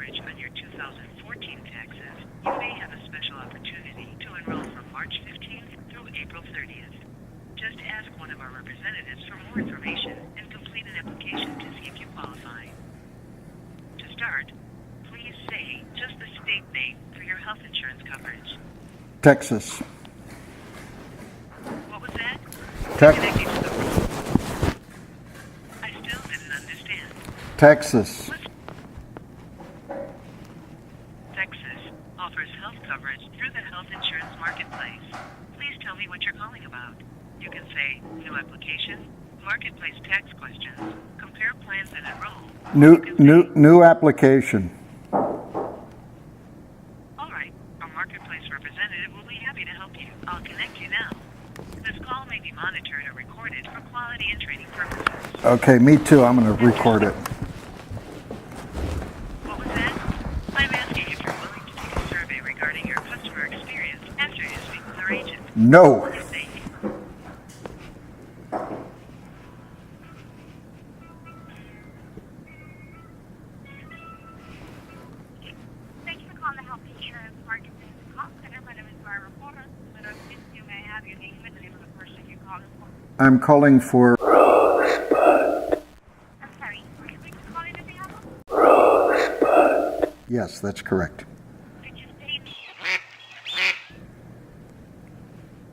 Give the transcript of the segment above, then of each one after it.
coverage on your 2014 taxes, you may have a special opportunity to enroll from March 15th through April 30th. Just ask one of our representatives for more information and complete an application to see if you qualify. To start, please say just the state name for your health insurance coverage. Texas. What was that? Texas. I still didn't understand. Texas. Texas offers health coverage through the health insurance marketplace. Please tell me what you're calling about. You can say new application, marketplace tax questions, compare plans and enroll. New application. All right, our marketplace representative will be happy to help you. I'll connect you now. This call may be monitored or recorded for quality and training purposes. Okay, me too. I'm going to record it. What was that? I'm asking if you're willing to take a survey regarding your customer experience after you speak with our agent. No. Yes, thank you. Thank you for calling the health insurance marketplace call center. My name is Myra Porter. You may have your name and the name of the person you're calling for. I'm calling for I'm sorry, were you calling on behalf of? Yes, that's correct. Did you say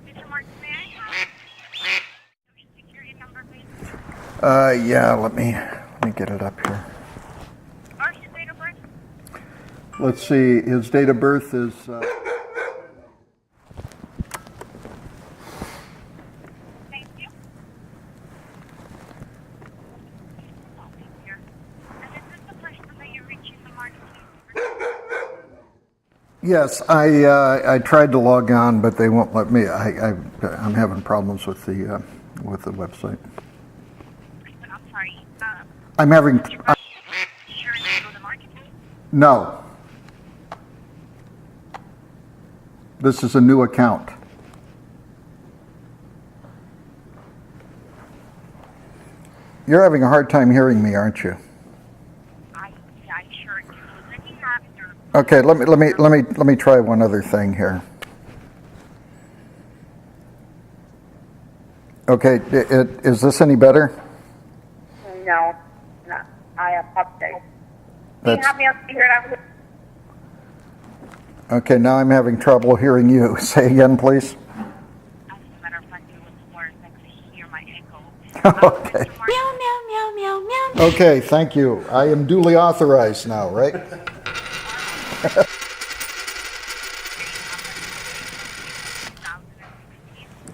Mr. Martin, may I have your security number, please? Yeah, let me get it up here. Or his date of birth? Let's see, his date of birth is Thank you. And is this the person that you're reaching the marketplace? Yes, I tried to log on, but they won't let me. I'm having problems with the website. I'm sorry. I'm having Insurance on the marketplace? no. This is a new account. You're having a hard time hearing me, aren't you? I sure do. Let me have your Okay, let me try one other thing here. Okay, is this any better? No, I apologize. Can you That's have me up here? okay. Now I'm having trouble hearing you. Say again, please. As a matter of fact, it was worse. I could hear my echo. Okay. Meow, meow, meow, meow, meow. Okay, thank you. I am duly authorized now, right?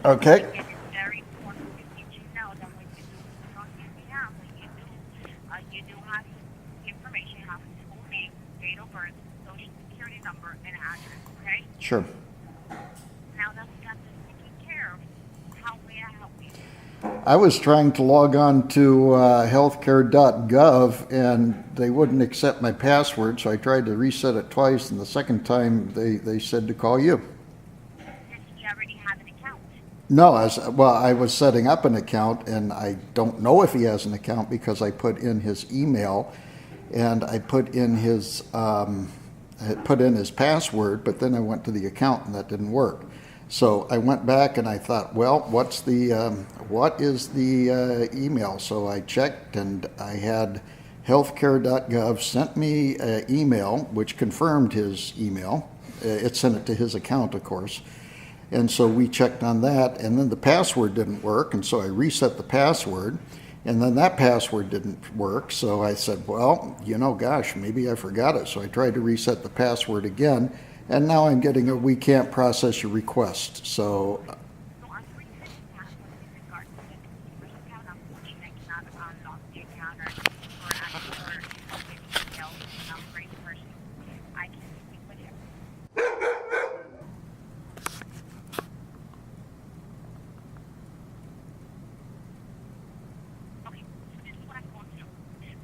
Okay. It is very important that you know that when you do this on your behalf, you do have his information, you have his full name, date of birth, social security number, and address, okay? Sure. Now that we got this taken care of, how may I help you? I was trying to log on to healthcare.gov and they wouldn't accept my password, so I tried to reset it twice, and the second time they said to call you. Does he already have an account? No, I was setting up an account, and I don't know if he has an account because I put in his email, and I put in his password, but then I went to the account and that didn't work. So I went back and I thought, well, what is the email? So I checked, and I had healthcare.gov sent me an email which confirmed his email. It sent it to his account, of course. And so we checked on that, and then the password didn't work, and so I reset the password, and then that password didn't work. So I said, well, gosh, maybe I forgot it. So I tried to reset the password again, and now I'm getting a we can't process your request. So So I'm resetting password with regard to the consumer's account. Unfortunately, I cannot unlock the account or ask for details. I'm a great person. I can speak with him. Okay, so this is what I'm going to do.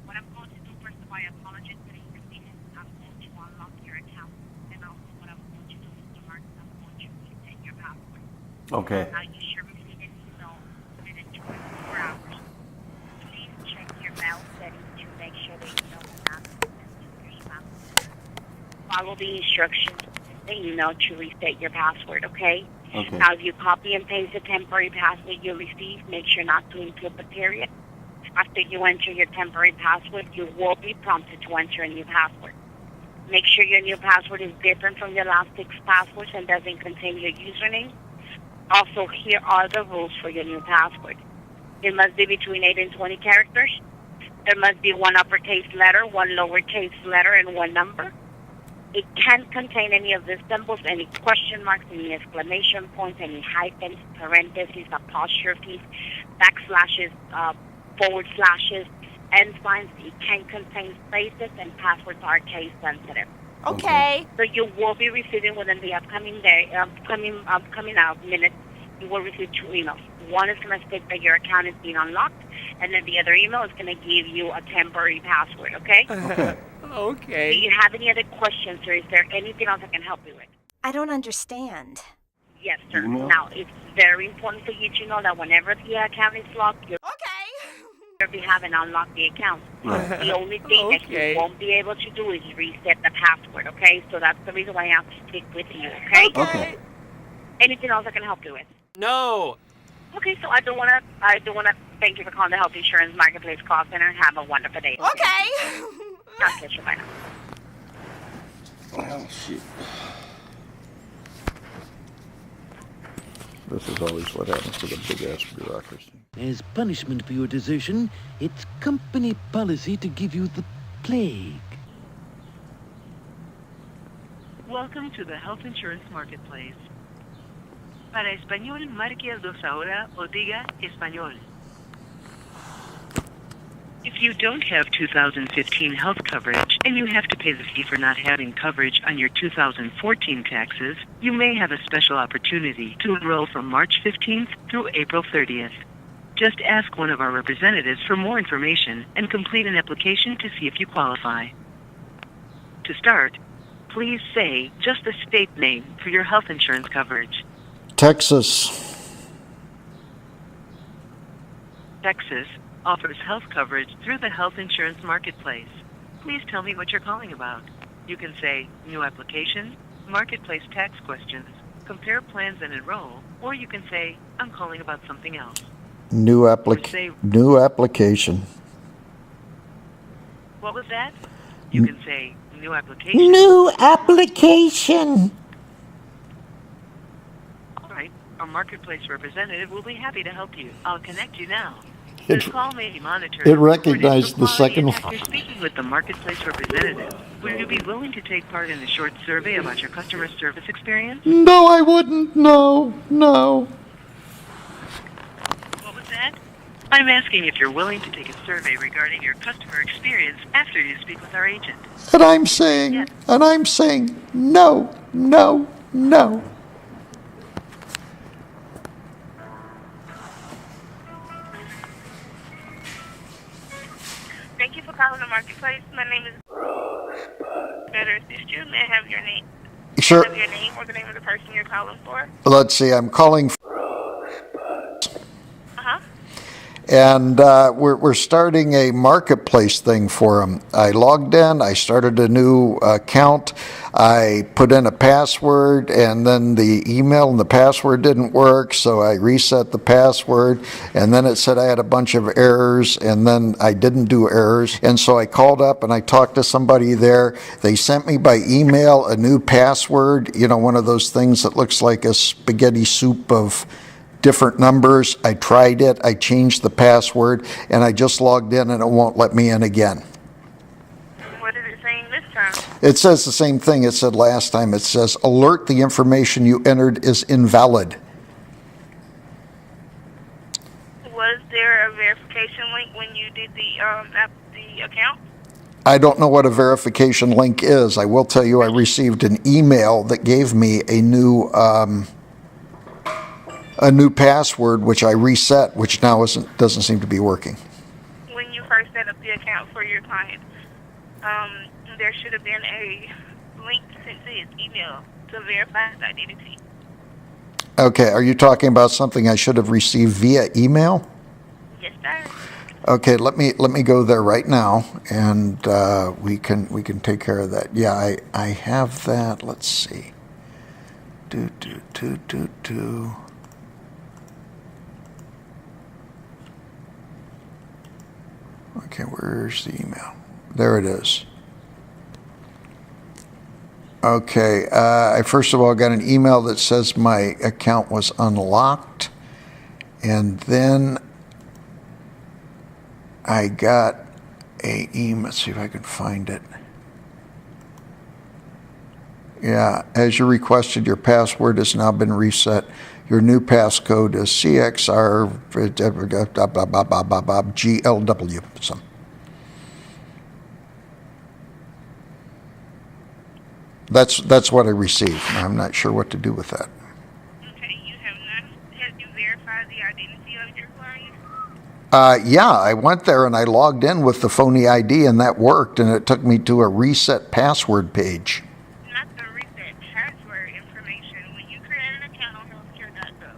What I'm going to do, first of all, I apologize for the inconvenience. I'm going to unlock your account. And also what I'm going to do, Mr. Martin, I'm going to reset your password. Okay. Now, you should receive an email within 24 hours. Please check your mail settings to make sure the email will not be sent to your spam. follow the instructions in the email to reset your password, okay? Okay. Now, if you copy and paste the temporary password you receive, make sure not to include the period. After you enter your temporary password, you will be prompted to enter a new password. Make sure your new password is different from your last 6 passwords and doesn't contain your username. Also, here are the rules for your new password. It must be between 8 and 20 characters. There must be 1 uppercase letter, 1 lowercase letter, and 1 number. It can't contain any of the symbols, any question marks, any exclamation points, any hyphens, parentheses, apostrophes, backslashes, forward slashes, end signs. It can't contain spaces, and passwords are case sensitive. Okay. So you will be receiving within the upcoming minutes, you will receive 2 emails. One is going to state that your account is being unlocked, and then the other email is going to give you a temporary password, okay? Okay. Do Okay. you have any other questions, or is there anything else I can help you with? I don't understand. Yes, sir. Email? Now, it's very important for you to know that whenever the account is locked, you'll Okay. be having unlocked the account. The only thing that Okay. you won't be able to do is reset the password, okay? So that's the reason why I have to stick with you, okay? Okay. Anything else I can help you with? No. Okay, so I do wanna thank you for calling the Health Insurance Marketplace Call Center. Have a wonderful day. Okay. I'll catch you. Bye now. Oh, shit. This is always what happens to the big-ass bureaucracy. As punishment for your desertion, it's company policy to give you the plague. Welcome to the Health Insurance Marketplace. Para español, marque el 2 ahora o diga español. If you don't have 2015 health coverage and you have to pay the fee for not having coverage on your 2014 taxes, you may have a special opportunity to enroll from March 15th through April 30th. Just ask one of our representatives for more information and complete an application to see if you qualify. To start, please say just the state name for your health insurance coverage. Texas. Texas offers health coverage through the Health Insurance Marketplace. Please tell me what you're calling about. You can say new application, marketplace tax questions, compare plans and enroll, or you can say I'm calling about something else. New Say- application. What was that? You can say new application. New application. All right. Our marketplace representative will be happy to help you. I'll connect you now. It- This call may be monitored. it or recorded recognized for the quality second and After speaking with the marketplace representative, will you be willing to take part in a short survey about your customer service experience? No, I wouldn't. No. What was that? I'm asking if you're willing to take a survey regarding your customer experience after you speak with our agent. And I'm saying, no. Thank you for calling the Marketplace. My name is Better Assist You. May I have your name? Sure. Have your name or the name of the person you're calling for? Let's see. I'm calling, Uh-huh. and we're starting a marketplace thing for them. I logged in. I started a new account. I put in a password, and then the email and the password didn't work, so I reset the password, and then it said I had a bunch of errors, and then I didn't do errors, and so I called up and I talked to somebody there. They sent me by email a new password, one of those things that looks like a spaghetti soup of different numbers. I tried it, I changed the password, and I just logged in and it won't let me in again. What is it saying this time? It says the same thing it said last time. It says, alert, the information you entered is invalid. Was there a verification link when you did the account? I don't know what a verification link is. I will tell you I received an email that gave me a new password, which I reset, which now doesn't seem to be working. When you first set up the account for your client, there should have been a link sent to his email to verify his identity. Okay, are you talking about something I should have received via email? Yes, sir. Okay, let me go there right now, and we can take care of that. Yeah, I have that. Let's see. Do. Okay, where's the email? There it is. Okay, I first of all got an email that says my account was unlocked, and then I got a email. Let's see if I can find it. Yeah, as you requested, your password has now been reset. Your new passcode is CXR GLW. So. That's what I received. I'm not sure what to do with that. Okay, you have not had you verified the identity of your client? Yeah, I went there and I logged in with the phony ID, and that worked, and it took me to a reset password page. Not the reset password information. When you create an account on healthcare.gov,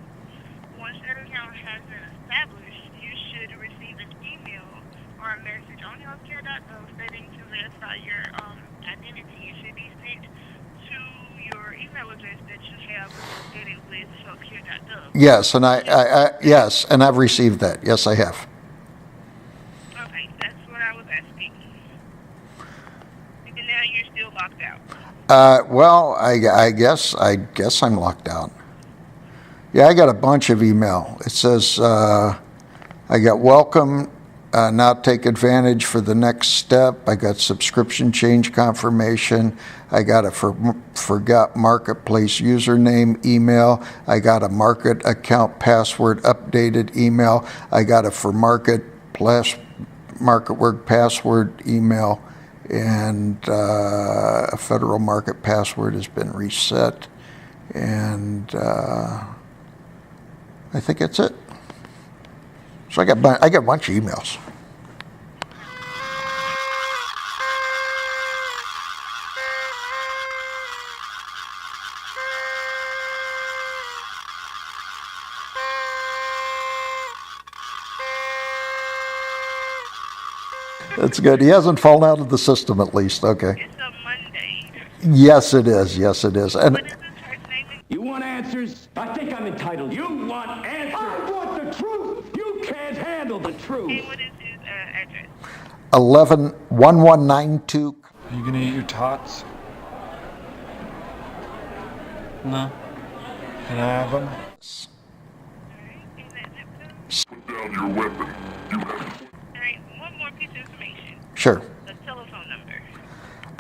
once that account has been established, you should receive an email or a message on healthcare.gov stating to verify your identity. It should be sent to your email address that you have associated with healthcare.gov. Yes, and yes, and I've received that. Yes, I have. Okay, that's what I was asking. And now you're still locked out. Well, I guess I'm locked out. Yeah, I got a bunch of email. It says I got welcome. Now take advantage for the next step. I got subscription change confirmation. I got a forgot marketplace username email. I got a market account password updated email. I got a for MarketWork password email, and a federal market password has been reset. And I think that's it. So I got a bunch of emails. That's good. He hasn't fallen out of the system, at least. Okay. It's a Monday. Yes, it is. Yes, it is. And What is this first name? You want answers? I think I'm entitled. You want answers? I want the truth. You can't handle the truth. And what is his address? 1192. Are you gonna eat your tots? No. Can I have them? Alright, and that's Ipsum. Put down your weapon. You have Alright, one more piece of information. Sure. The telephone number.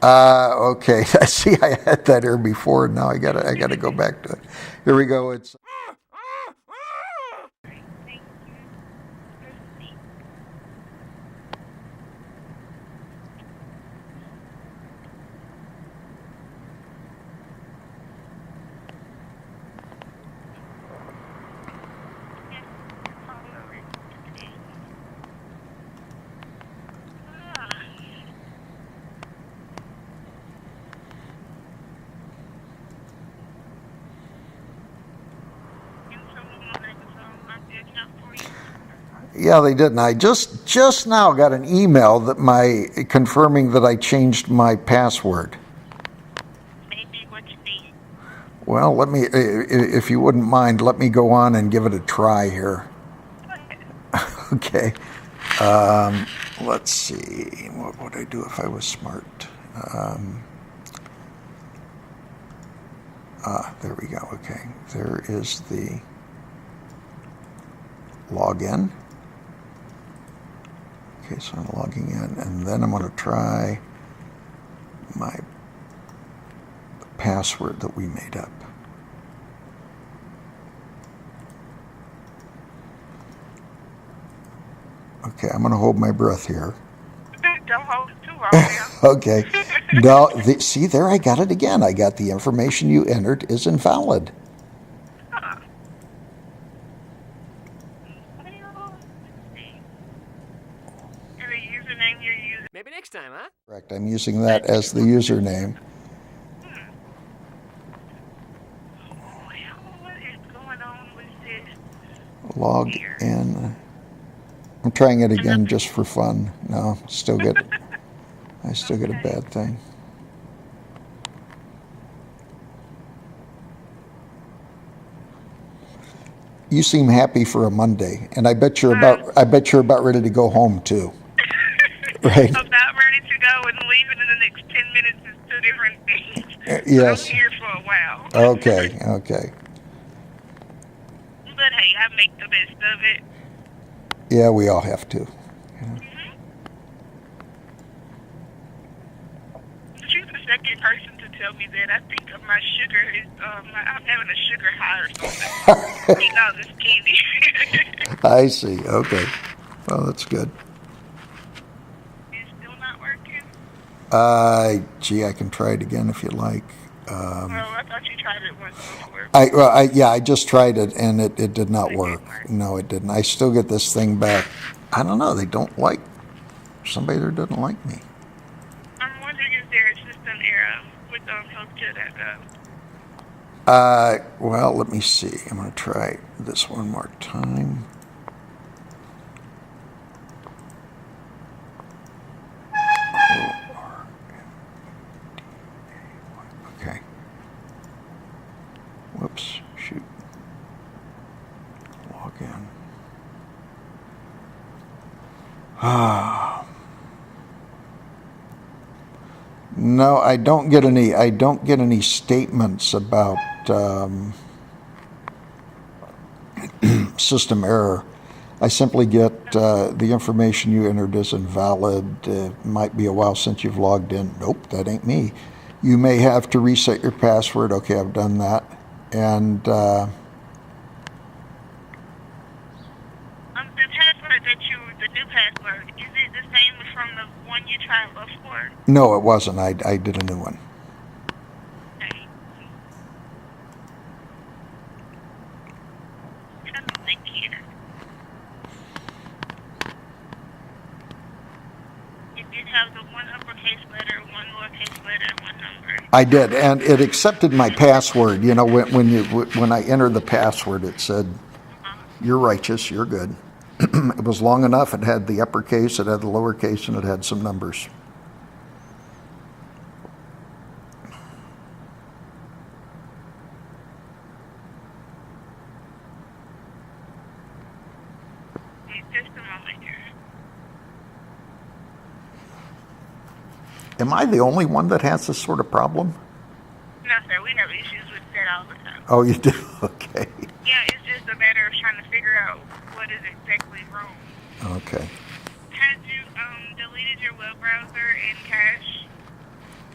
Okay. I see. I had that here before. Now I gotta go back to it. Here we go. It's Thank you. Proceed. Yes, call Loren. And someone on that locked the account for you? yeah, they did. And I just now got an email that confirming that I changed my password. Maybe what you need. Well, let me, if you wouldn't mind, let me go on and give it a try here. Go ahead. Okay. Let's see. What would I do if I was smart? There we go. Okay. There is the login. Okay, so I'm logging in, and then I'm going to try my password that we made up. Okay, I'm going to hold my breath here. Don't hold it too long now. Okay. No, see, there I got it again. I got the information you entered is invalid. Huh. Well, let's see. And the username you're using. Maybe next time, huh? Correct. I'm using that as the username. Well, what is going on with this? Log Here. in. I'm trying it again just for fun. No, I still get a bad thing. You seem happy for a Monday, and I bet you're about ready to go home too. Right? I'm not ready to go, and leaving in the next 10 minutes is two different things. Yes. I'm here for a while. Okay. But hey, I make the best of it. Yeah, we all have to. She's the second person to tell me that. I think my sugar is, I'm having a sugar high or something. Eating all this candy. I see. Okay. Well, that's good. It's still not working? Gee, I can try it again if you like. I thought you tried it once before. I just tried it and it did not work. No, it didn't. I still get this thing back. I don't know. They don't like somebody there doesn't like me. I'm wondering, is there a system error with healthcare.gov? Well, let me see. I'm going to try this one more time. Okay. Whoops. Shoot. Log in. No, I don't get any statements about system error. I simply get the information you entered is invalid. Might be a while since you've logged in. Nope, that ain't me. You may have to reset your password. Okay, I've done that. And The password the new password, is it the same from the one you tried before? no, it wasn't. I did a new one. Okay. Trying to think here. It did have the one uppercase letter, one lowercase letter, and one number. I did, and it accepted my password. You know, when I entered the password, it said, "You're righteous. You're good." It was long enough. It had the uppercase, it had the lowercase, and it had some numbers. Just a moment here. Am I the only one that has this sort of problem? No, sir, we have issues with that all the time. Oh, you do? Okay. Yeah, it's just a matter of trying to figure out what is exactly wrong. Okay. Had you deleted your web browser and cache?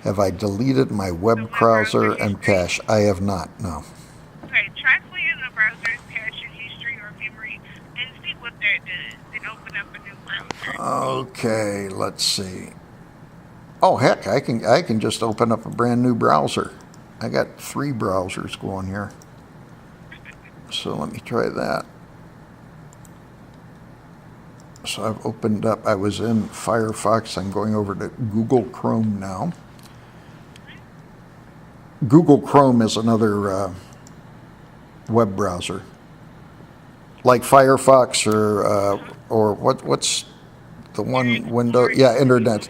Have I deleted my web browser and cache? I have not, no. Okay, try clearing the browser's cache and history or memory and see what that does. Then open up a new browser. Okay, let's see. Oh, heck, I can just open up a brand new browser. I got 3 browsers going here. So let me try that. So I've opened up, I was in Firefox, I'm going over to Google Chrome now. Google Chrome is another web browser. Like Firefox or what's the one window? Yeah, Internet.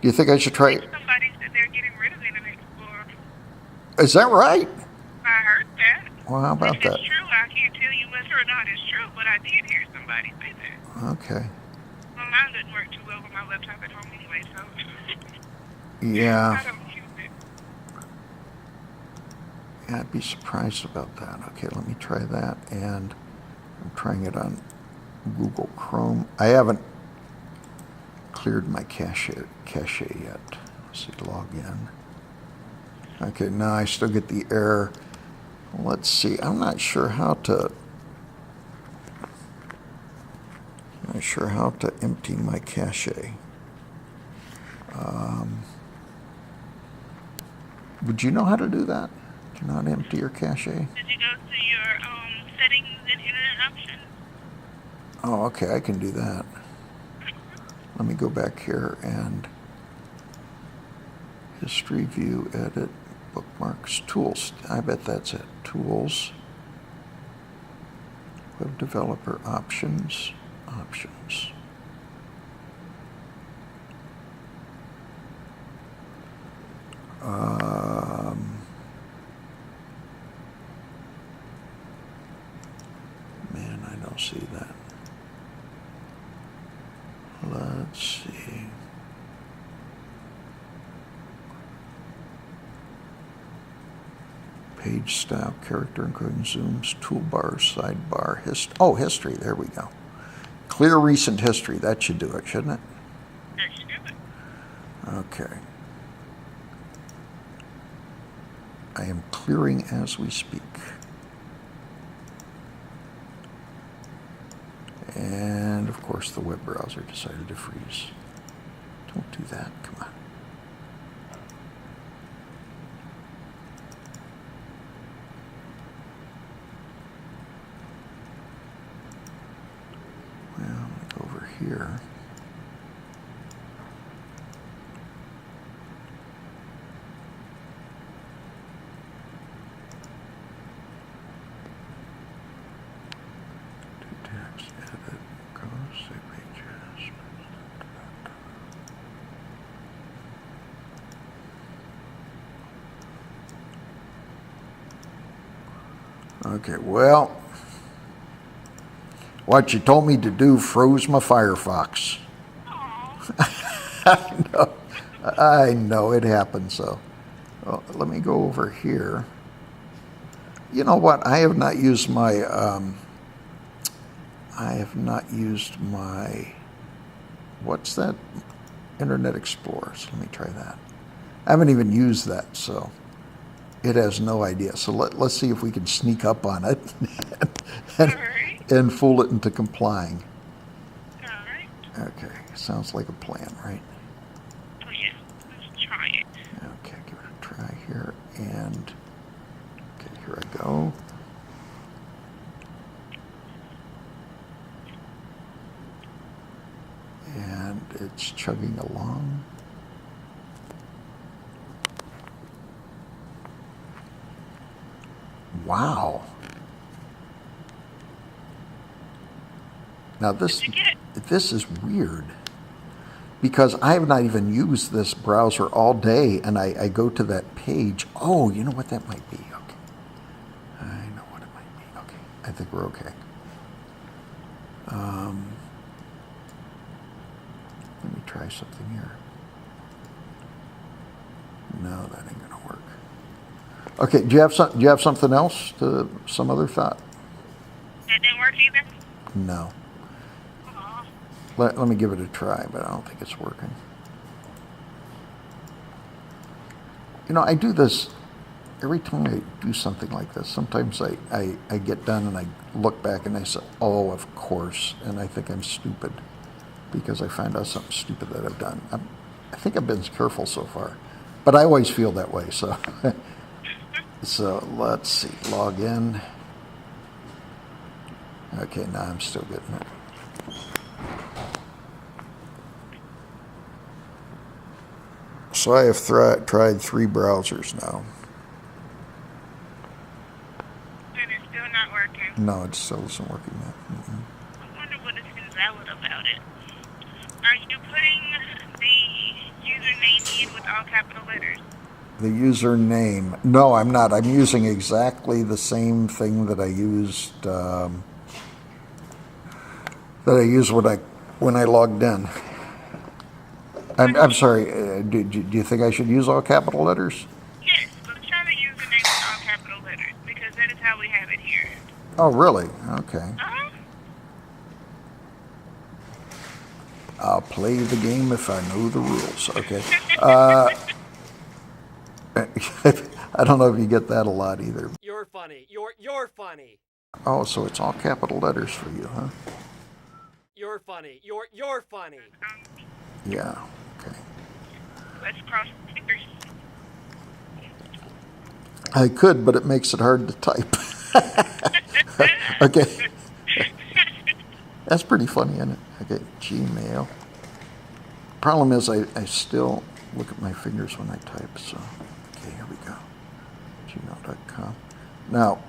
Do you think I should try it? Somebody said they're getting rid of Internet Explorer. Is that right? I heard that. Well, how about If that? it's true, I can't tell you whether or not it's true, but I did hear somebody say that. Okay. Well, mine doesn't work too well with my laptop at home anyway, so Yeah. I don't use it. Yeah, I'd be surprised about that. Okay, let me try that, and I'm trying it on Google Chrome. I haven't cleared my cache yet. Let's see, log in. Okay, now I still get the error. Let's see, I'm not sure how to empty my cache. Would you know how to do that? Do you know how to empty your cache? Did you go to your settings and internet options? Oh, okay, I can do that. Let me go back here and history, view, edit, bookmarks, tools. I bet that's it. Tools, web developer options. Options. Man, I don't see that. Let's see. Page style, character including zooms, toolbar, sidebar, history, there we go. Clear recent history, that should do it, shouldn't it? That should do it. Okay. I am clearing as we speak. And of course the web browser decided to freeze. Don't do that, come on. Well, I'm gonna go over here. Text, edit, go, save pages. Okay, well, what you told me to do froze my Firefox. I know, it happens, so. Well, let me go over here. You know what, I have not used my, what's that? Internet Explorer. So let me try that. I haven't even used that, so it has no idea. So let's see if we can sneak up on it and fool it into complying. All right. Okay, sounds like a plan, right? Oh, yeah. Let's try it. Okay, give it a try here, and okay, here I go. And it's chugging along. Wow. Now this is weird because I have not even used this browser all day, and I go to that page. Oh, you know what that might be? Okay. I know what it might be. Okay. I think we're okay. Let me try something here. No, that ain't gonna work. Okay, do you have something else? Some other thought? That didn't work either? No. Aw. Let me give it a try, but I don't think it's working. You know, I do this every time I do something like this. Sometimes I get done and I look back and I say, oh, of course, and I think I'm stupid because I find out something stupid that I've done. I think I've been careful so far, but I always feel that way, so. So let's see, log in. Okay, now I'm still getting it. So I have tried 3 browsers now. And it's still not working. No, it still isn't working yet. Mm-mm. I wonder what is invalid about it. Are you putting the username in with all capital letters? The username. No, I'm not. I'm using exactly the same thing that I used when I logged in. I'm sorry. Do you think I should use all capital letters? Yes, but try the username with all capital letters because that is how we have it here. Oh, really? Okay. Uh-huh. I'll play the game if I know the rules. Okay. I don't know if you get that a lot either. You're funny. You're funny. Oh, so it's all capital letters for you, huh? You're funny. You're funny. Yeah. Okay. Let's cross fingers. I could, but it makes it hard to type. Okay. That's pretty funny, isn't it? Okay, Gmail. Problem is, I still look at my fingers when I type, so. Okay, here we go. Gmail.com. Now.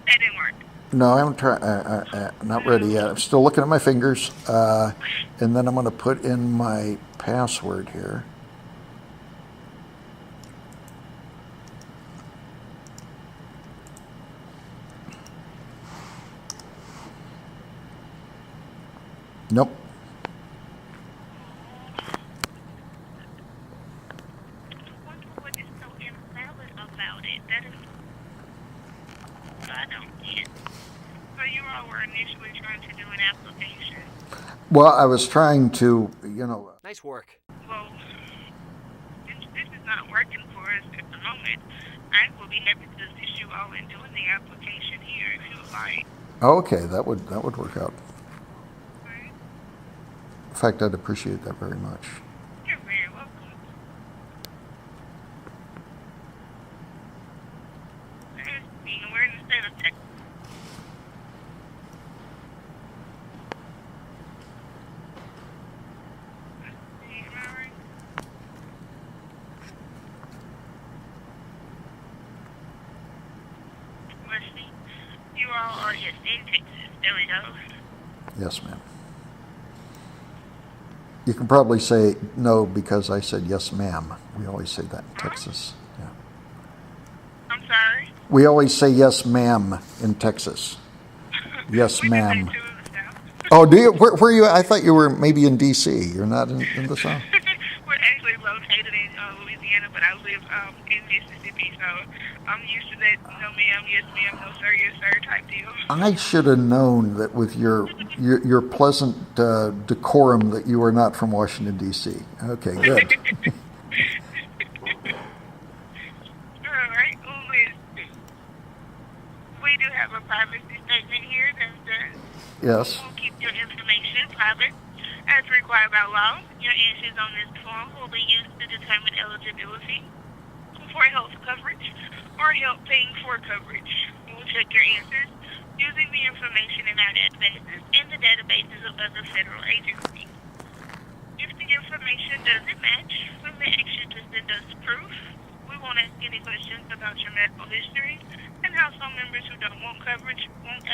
That didn't work. No, I haven't tried. Not ready yet. I'm still looking at my fingers. And then I'm going to put in my password here. Nope. I wonder what is so invalid about it. That is, I don't get. So you all were initially trying to do an application. Well, I was trying to, Nice work. Well, since this is not working for us at the moment, I will be happy to assist you all in doing the application here if you would like. okay, that would work out. Right? In fact, I'd appreciate that very much. You're very welcome. We're in the state of Texas. Let's see. You all are, yes, in Texas. There we go. Yes, ma'am. You can probably say no because I said yes, ma'am. We always say that in Texas. Yeah. I'm sorry. We always say yes, ma'am in Texas. Yes, We ma'am. do that too in the South. Oh, do you? Where are you? I thought you were maybe in D.C. You're not in the South? We're actually located in Louisiana, but I live in Mississippi, so I'm used to that no ma'am, yes ma'am, no sir, yes sir type deal. I should have known that with your pleasant decorum that you are not from Washington, D.C. Okay, good. All right, Liz. We do have a privacy statement here that says Yes. we'll keep your information private as required by law. Your answers on this form will be used to determine eligibility for health coverage or help paying for coverage. We'll check your answers using the information in our databases and the databases of other federal agencies. If the information doesn't match, we may ask you to send us proof. We won't ask any questions about your medical history, and household members who don't want coverage won't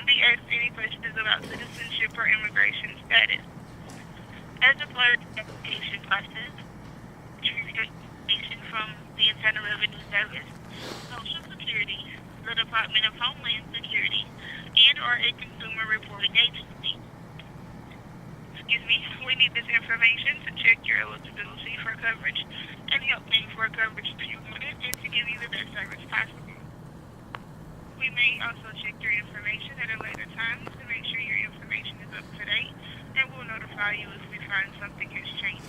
be asked any questions about citizenship or immigration status. As a part of the application process, information from the Internal Revenue Service, Social Security, the Department of Homeland Security, and/or a consumer reporting agency. Excuse me, we need this information to check your eligibility for coverage and help pay for coverage if you want it and to give you the best service possible. We may also check your information at a later time to make sure your information is up to date, and we'll notify you if we find something has changed.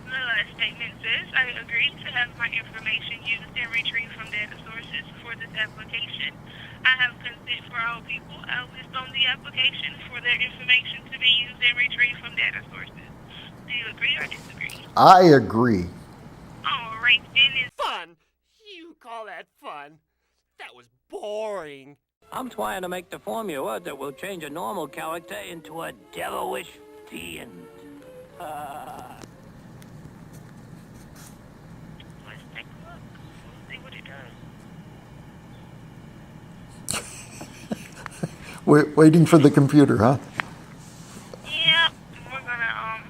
The last statement says, I agree to have my information used and retrieved from data sources for this application. I have consent for all people I list on the application for their information to be used and retrieved from data sources. Do you agree or disagree? I agree. All right, then it's Fun? You call that fun? That was boring. I'm trying to make the formula that will change a normal character into a devilish fiend. let's take a look. We'll see what it does. We're waiting for the computer, huh? Yep, we're gonna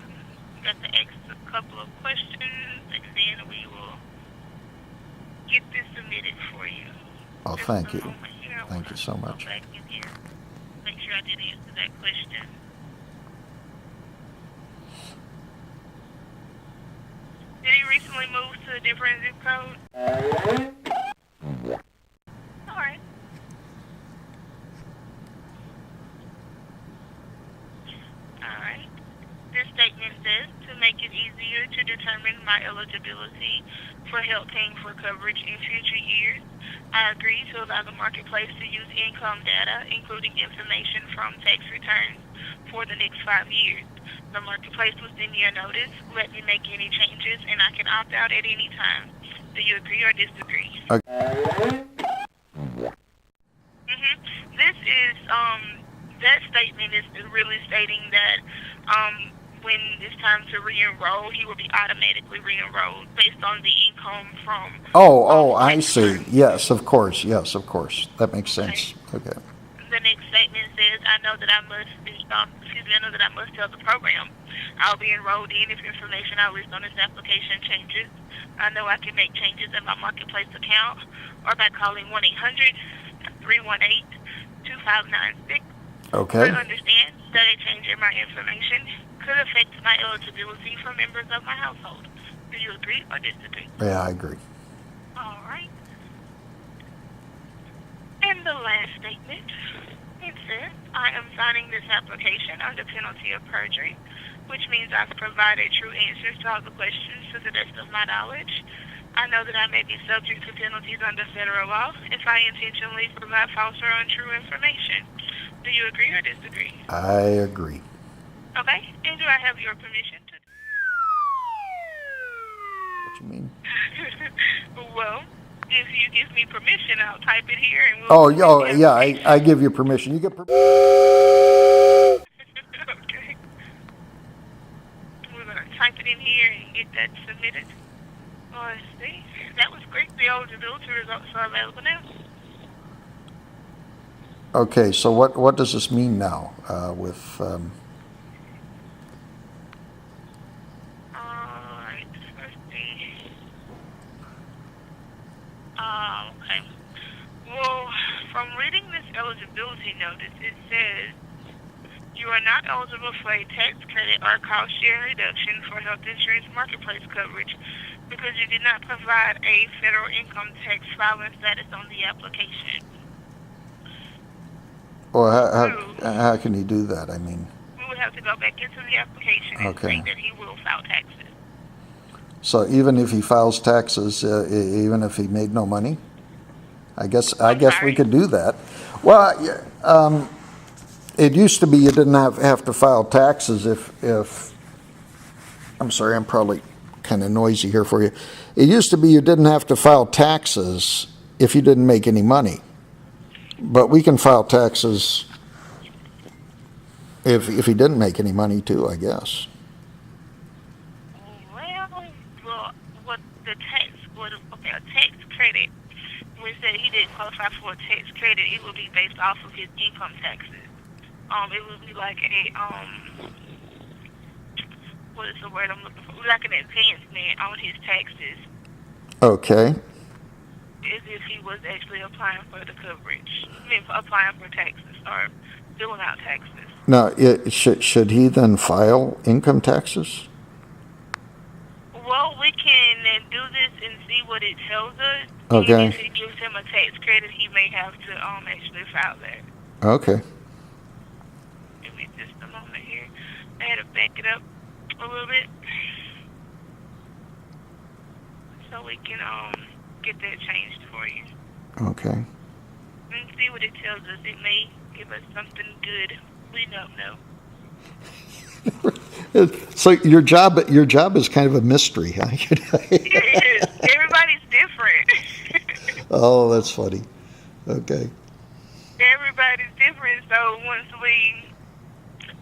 get to ask a couple of questions, and then we will get this submitted for you. Oh, Just thank a you. moment here. I Thank you so wanna go much. back in here, make sure I did answer that question. Did he recently move to a different zip code? All right. All right. This statement says, to make it easier to determine my eligibility for help paying for coverage in future years, I agree to allow the marketplace to use income data, including information from tax returns, for the next 5 years. The marketplace will send me a notice, let me make any changes, and I can opt out at any time. Do you agree or disagree? This is, that statement is really stating that when it's time to re-enroll, he will be automatically re-enrolled based on the income from. I see. Yes, of course. Yes, of course. That makes sense. Okay. The next statement says, I know that I must tell the program I'll be enrolled in if information I list on this application changes. I know I can make changes in my marketplace account or by calling 1-800-318-2596. Okay. I understand that a change in my information could affect my eligibility for members of my household. Do you agree or disagree? Yeah, I agree. All right. And the last statement, it says, I am signing this application under penalty of perjury, which means I've provided true answers to all the questions to the best of my knowledge. I know that I may be subject to penalties under federal law if I intentionally provide false or untrue information. Do you agree or disagree? I agree. Okay. And do I have your permission to? What you mean? Well, if you give me permission, I'll type it here and we'll. Yeah. I give you permission. You get permission. Okay. We're gonna type it in here and get that submitted. Let's see. That was great. The eligibility results are available now. Okay, so what does this mean now with? Alright, let's see. Okay. Well, from reading this eligibility notice, it says you are not eligible for a tax credit or cost share reduction for health insurance marketplace coverage because you did not provide a federal income tax filing status on the application. Well, how can you do that? I mean, we would have to go back into the application and say that he will file taxes. So even if he files taxes, even if he made no money, I guess we could do that. Well, it used to be you didn't have to file taxes if I'm sorry, I'm probably kind of noisy here for you. It used to be you didn't have to file taxes if you didn't make any money. But we can file taxes if he didn't make any money too, I guess. Well, what the tax a tax credit, when it said he didn't qualify for a tax credit, it would be based off of his income taxes. It would be like what is the word I'm looking for? Like an advancement on his taxes. Okay. As if he was actually applying for the coverage. Applying for taxes or filling out taxes. Now, should he then file income taxes? Well, we can do this and see what it tells us. Okay. And if it gives him a tax credit, he may have to actually file that. Okay. Give me just a moment here. I had to back it up a little bit so we can get that changed for you. Okay. And see what it tells us. It may give us something good. We don't know. So your job is kind of a mystery, huh? It is. Everybody's different. Oh, that's funny. Okay. Everybody's different. So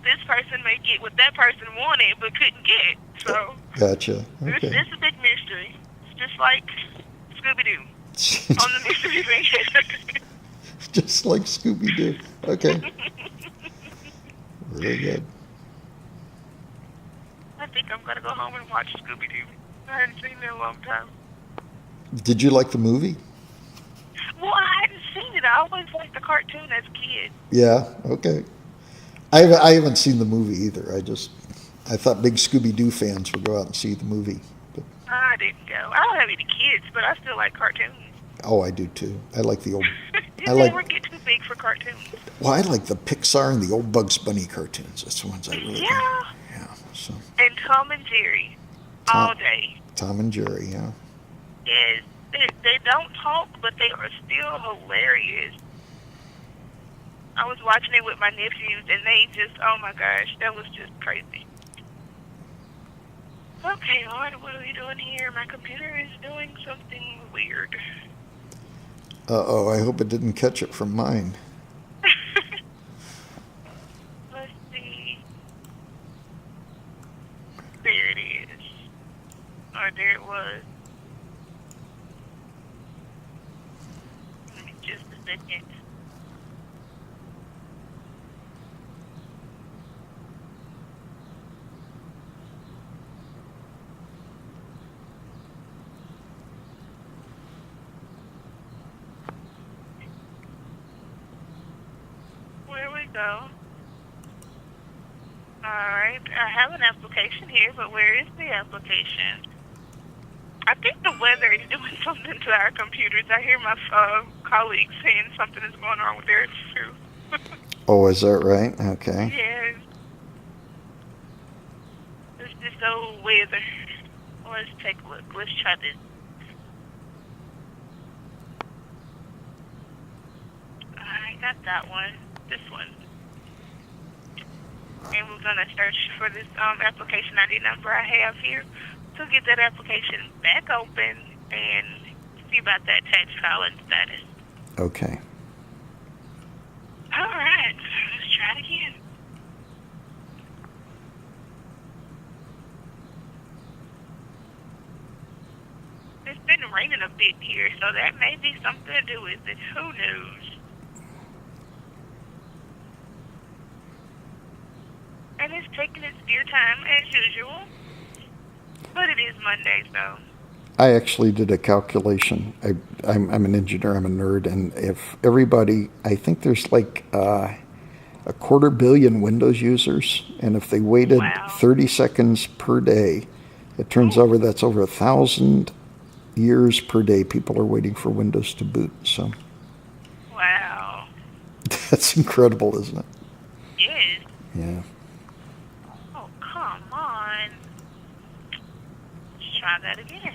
this person may get what that person wanted but couldn't get. So Gotcha. Okay. It's a big mystery. It's just like Scooby-Doo on the mystery van. Just like Scooby-Doo. Okay. Very good. I think I'm going to go home and watch Scooby-Doo. I hadn't seen it in a long time. Did you like the movie? Well, I hadn't seen it. I always liked the cartoon as a kid. Yeah, okay. I haven't seen the movie either. I thought big Scooby-Doo fans would go out and see the movie. But I didn't go. I don't have any kids, but I still like cartoons. Oh, I do too. I like the old... You never get too big for cartoons. Well, I like the Pixar and the old Bugs Bunny cartoons. That's the ones I really like. Yeah. So. And Tom and Jerry. All day. Tom and Jerry, yeah. Yes. They don't talk, but they are still hilarious. I was watching it with my nephews, and they just, oh my gosh, that was just crazy. Okay, Lord, what are we doing here? My computer is doing something weird. Uh-oh, I hope it didn't catch it from mine. Let's see. There it is. Or there it was. second. Where we go? Alright, I have an application here, but where is the application? I think the weather is doing something to our computers. I hear my colleagues saying something is going on with theirs too. Oh, is that right? Okay. Yes. It's just old weather. Let's take a look. Let's try this. I got that one. This one. And we're going to search for this application ID number I have here to get that application back open and see about that tax filing status. Okay. All right. Let's try it again. It's been raining a bit here, so that may be something to do with it. Who knows? And it's taking its dear time as usual. But it is Monday, so. I actually did a calculation. I'm an engineer, I'm a nerd, and if everybody, I think there's like a 250 million Windows users, and if they waited 30 seconds per day, it turns over that's over 1,000 years per day people are waiting for Windows to boot. So. Wow. That's incredible, isn't it? Yes. Yeah. Oh, come on. Let's try that again.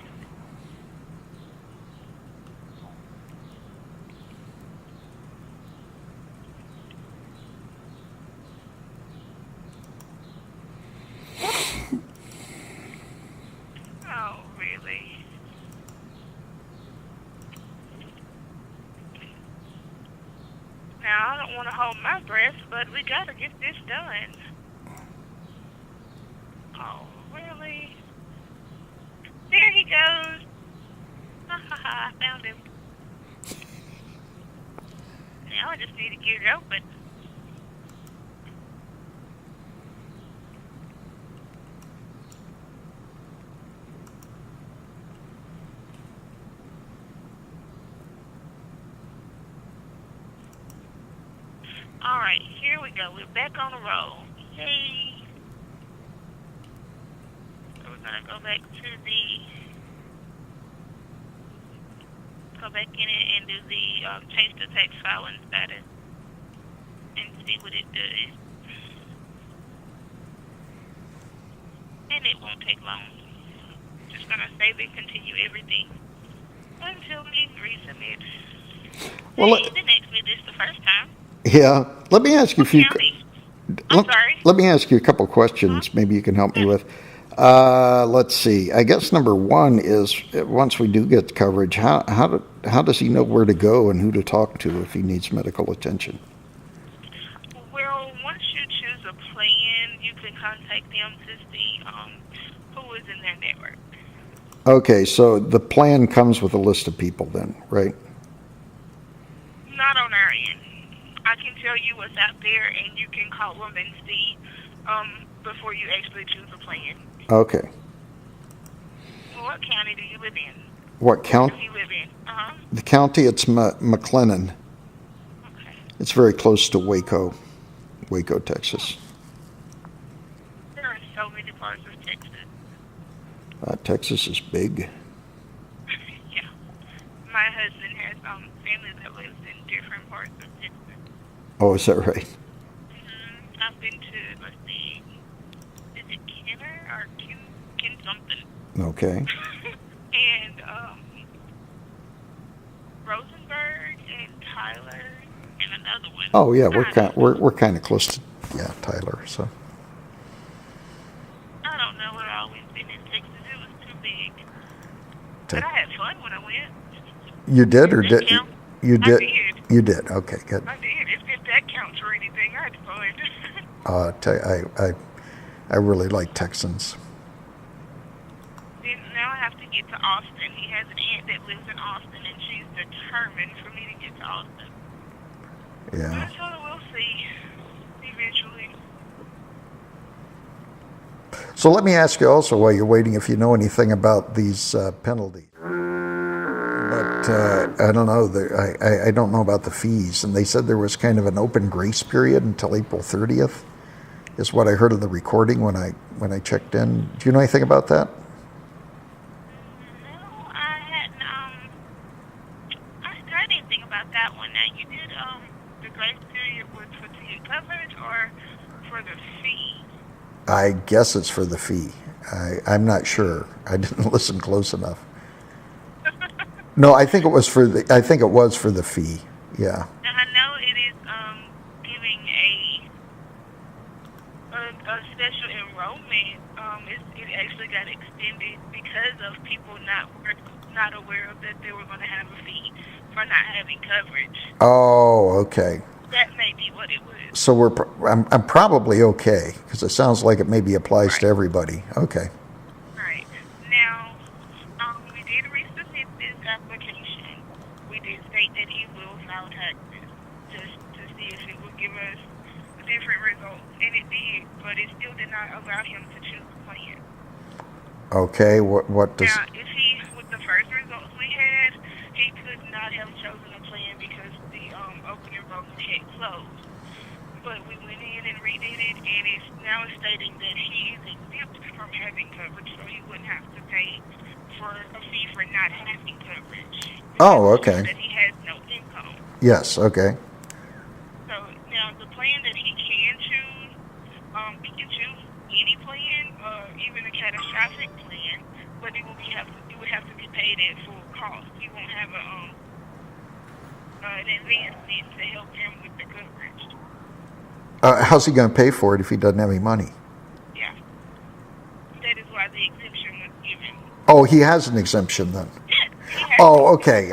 Oh, really? Now, I don't want to hold my breath, but we got to get this done. Oh, really? There he goes. Ha ha ha, I found him. Now I just need to get it open. Alright, here we go. We're back on the roll. Yay! So we're going to go back to go back in it and do the change the text filing status and see what it does. And it won't take long. Just going to save and continue everything until we resubmit. Well, Hey, didn't ask me this the first time. Yeah. Let me ask you a few. I'm sorry. Let me ask you a couple questions. Maybe you can help me with. Let's see. I guess number one is once we do get coverage, how does he know where to go and who to talk to if he needs medical attention? Well, once you choose a plan, you can contact them to see who is in their network. Okay, so the plan comes with a list of people then, right? Not on our end. I can tell you what's out there, and you can call them and see before you actually choose a plan. Okay. What county do you live in? What county? Do you live in? The county, it's McLennan. Okay. It's very close to Waco, Texas. There are so many parts of Texas. Texas is big. Yeah. My husband has family that lives in different parts of Texas. Oh, is that right? Mm-hmm. I've been to, let's see, is it Kenner or Ken something? Okay. And Rosenberg and Tyler and another one. Oh yeah, we're kind of close to Tyler. So. I don't know what all we've been in Texas. It was too big. But I had fun when I went. You did or did count? you did? I did. You did. Okay, good. I did. If that counts for anything, I had fun. I really like Texans. Then now I have to get to Austin. He has an aunt that lives in Austin, and she's determined for me to get to Austin. Yeah. So we'll see eventually. So let me ask you also while you're waiting if you know anything about these penalties. But I don't know. I don't know about the fees. And they said there was kind of an open grace period until April 30th, is what I heard of the recording when I checked in. Do you know anything about that? No, I hadn't. I didn't think about that one. Now you did. The grace period was for to get coverage or for the fee. I guess it's for the fee. I'm not sure. I didn't listen close enough. No, I think it was for the. I think it was for the fee. Yeah. Now I know it is giving a special enrollment. It actually got extended because of people not aware of that they were going to have a fee for not having coverage. Oh, okay. That may be what it was. So I'm probably okay because it sounds like it maybe applies to everybody. Okay. Right. Now, we did resubmit this application. We did state that he will file taxes just to see if it would give us different results, and it did, but it still did not allow him to choose a plan. Okay. What does? Now, if he, with the first results we had, he could not have chosen a plan because the open enrollment had closed. But we went in and redid it, and it's now stating that he is exempt from having coverage, so he wouldn't have to pay for a fee for not having coverage. Oh, okay. That he has no income. Yes. Okay. So now the plan that he can choose, he can choose any plan, even a catastrophic plan, but it would have to be paid at full cost. He won't have an advancement to help him with the coverage. How's he going to pay for it if he doesn't have any money? Yeah. That is why the exemption was given. Oh, he has an exemption then. Yeah. Oh, okay.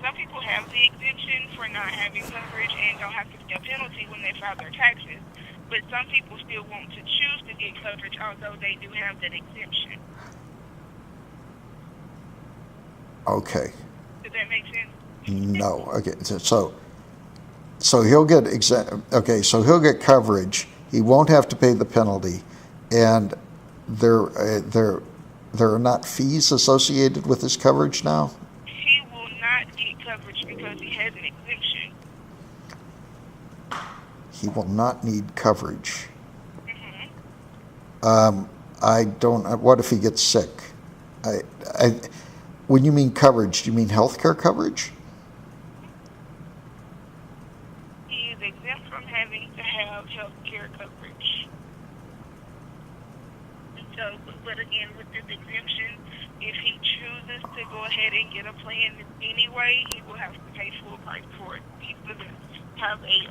Some people have the exemption for not having coverage and don't have to pay a penalty when they file their taxes. But some people still want to choose to get coverage, although they do have that exemption. Okay. Does that make sense? No. Okay. So he'll get Okay. So he'll get coverage. He won't have to pay the penalty, and there are not fees associated with his coverage now. He will not get coverage because he has an exemption. He will not need coverage. Mm-hmm. I don't. What if he gets sick? When you mean coverage, do you mean health care coverage? He is exempt from having to have health care coverage. So, but again, with this exemption, if he chooses to go ahead and get a plan anyway, he will have to pay full price for it. He doesn't have a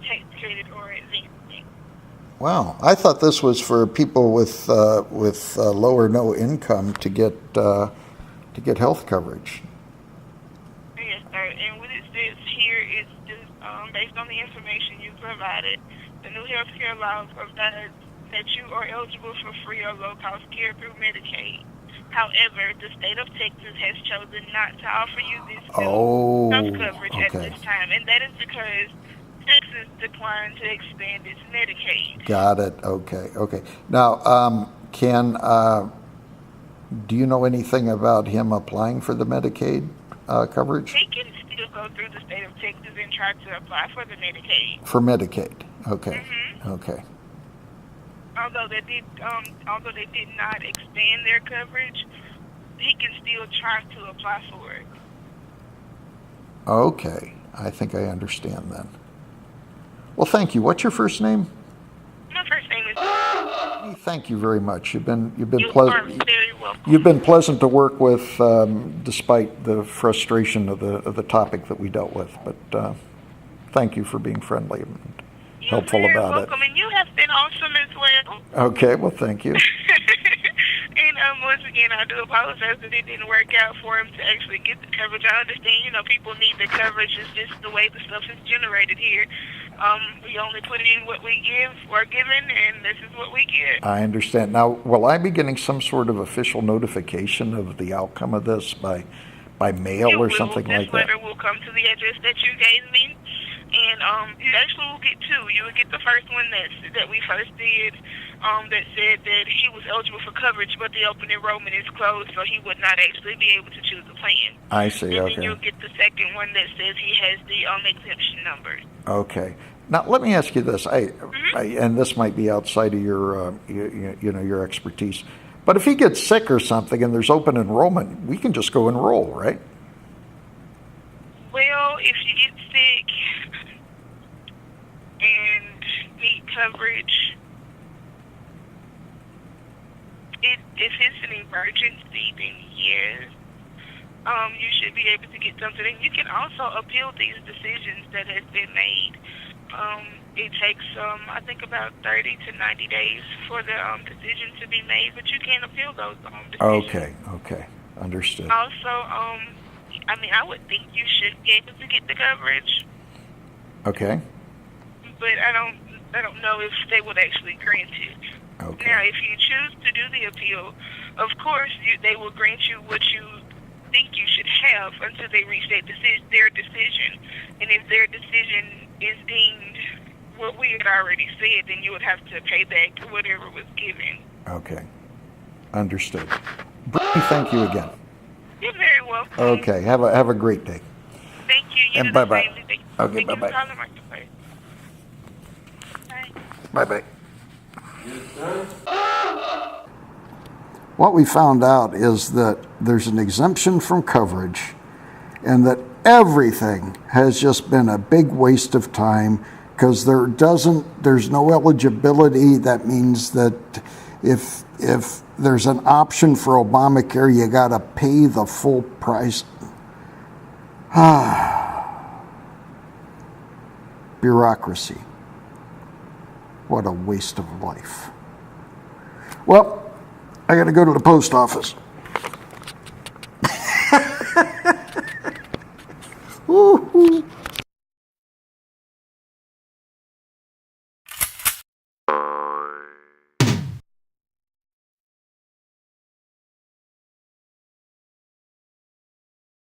tax credit or advancement. Wow, I thought this was for people with low or no income to get health coverage. Yes, sir. And what it says here is just based on the information you provided. The new health care law provides that you are eligible for free or low-cost care through Medicaid. However, the state of Texas has chosen not to offer you this health coverage at this time, and that is because Texas declined to expand its Medicaid. Got it. Okay. Now, do you know anything about him applying for the Medicaid coverage? He can still go through the state of Texas and try to apply for the Medicaid. For Medicaid. Okay. Mm-hmm. Okay. Although they did not expand their coverage, he can still try to apply for it. Okay. I think I understand then. Well, thank you. What's your first name? My first name is. Thank you very much. You've been You are pleasant. very welcome. You've been pleasant to work with, despite the frustration of the topic that we dealt with. But thank you for being friendly and helpful You're very about welcome, and you have been awesome as well. Okay. Well, thank you. And once again, I do apologize that it didn't work out for him to actually get the coverage. I understand, people need the coverage. It's just the way the stuff is generated here. We only put in what we are given, and this is what we get. I understand. Now, will I be getting some sort of official notification of the outcome of this by by mail It or will. something This like that? letter will come to the address that you gave me, and you actually will get two. You will get the first one that we first did, that said that he was eligible for coverage, but the open enrollment is closed, so he would not actually be able to choose a plan. I see. And Okay. then you'll get the second one that says he has the exemption number. Okay. Now let me ask you this. And this might be outside of your your expertise, but if he gets sick or something and there's open enrollment, we can just go enroll, right? Well, if you get sick and need coverage, if it's an emergency, then yes, you should be able to get something. And you can also appeal these decisions that have been made. It takes, I think, about 30 to 90 days for the decision to be made, but you can appeal those decisions. Okay. Understood. Also, I mean, I would think you should be able to get the coverage, Okay. but I don't know if they would actually grant it. Okay. Now, if you choose to do the appeal, of course, they will grant you what you think you should have until they reach their decision. And if their decision is deemed what we had already said, then you would have to pay back whatever was given. Okay. Understood. Brittany, thank you again. You're very welcome. Okay. Have a great day. Thank you. You And do the bye-bye. same. Thank Okay, you for bye-bye. calling Marketplace. Bye. Bye-bye. What we found out is that there's an exemption from coverage and that everything has just been a big waste of time because there's no eligibility. That means that if there's an option for Obamacare, you got to pay the full price. Bureaucracy. What a waste of life. Well, I got to go to the post office.